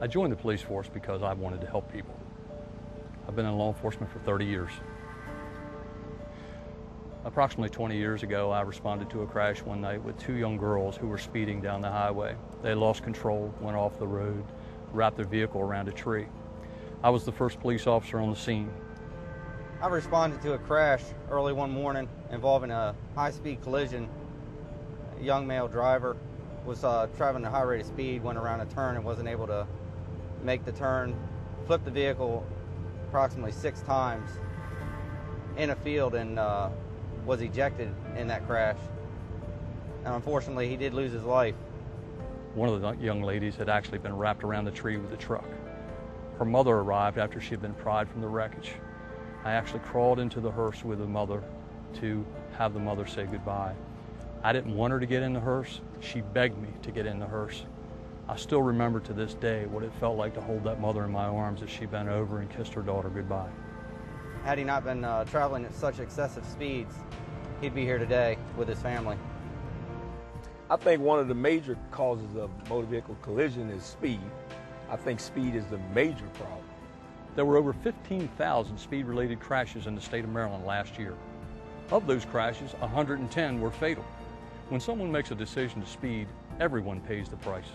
I joined the police force because I wanted to help people. I've been in law enforcement for 30 years. Approximately 20 years ago, I responded to a crash one night with two young girls who were speeding down the highway. They lost control, went off the road, wrapped their vehicle around a tree. I was the first police officer on the scene. I responded to a crash early one morning involving a high-speed collision. A young male driver was traveling at a high rate of speed, went around a turn and wasn't able to make the turn, flipped the vehicle approximately 6 times in a field and was ejected in that crash. And unfortunately, he did lose his life. One of the young ladies had actually been wrapped around the tree with a truck. Her mother arrived after she had been pried from the wreckage. I actually crawled into the hearse with the mother to have the mother say goodbye. I didn't want her to get in the hearse. She begged me to get in the hearse. I still remember to this day what it felt like to hold that mother in my arms as she bent over and kissed her daughter goodbye. Had he not been traveling at such excessive speeds, he'd be here today with his family. I think one of the major causes of motor vehicle collision is speed. I think speed is the major problem. There were over 15,000 speed-related crashes in the state of Maryland last year. Of those crashes, 110 were fatal. When someone makes a decision to speed, everyone pays the price.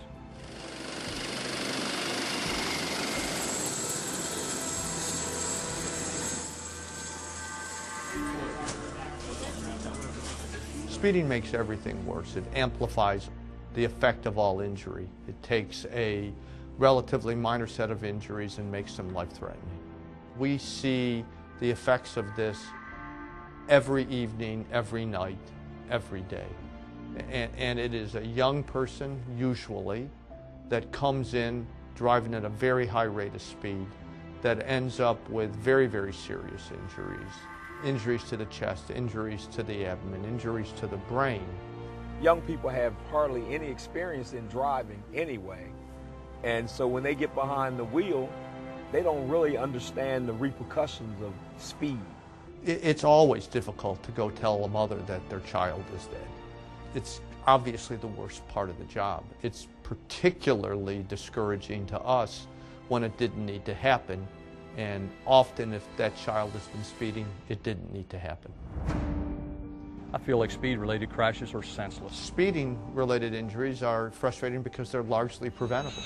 Speeding makes everything worse. It amplifies the effect of all injury. It takes a relatively minor set of injuries and makes them life-threatening. We see the effects of this every evening, every night, every day. And it is a young person, usually, that comes in driving at a very high rate of speed that ends up with very, very serious injuries. Injuries to the chest, injuries to the abdomen, injuries to the brain. Young people have hardly any experience in driving anyway. And so when they get behind the wheel, they don't really understand the repercussions of speed. It's always difficult to go tell a mother that their child is dead. It's obviously the worst part of the job. It's particularly discouraging to us when it didn't need to happen. And often if that child has been speeding, it didn't need to happen. I feel like speed-related crashes are senseless. Speeding-related injuries are frustrating because they're largely preventable.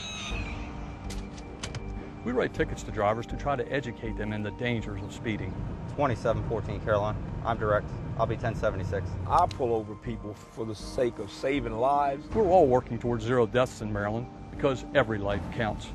We write tickets to drivers to try to educate them in the dangers of speeding. 2714 Caroline. I'm direct. I'll be 1076. I pull over people for the sake of saving lives. We're all working towards 0 deaths in Maryland because every life counts.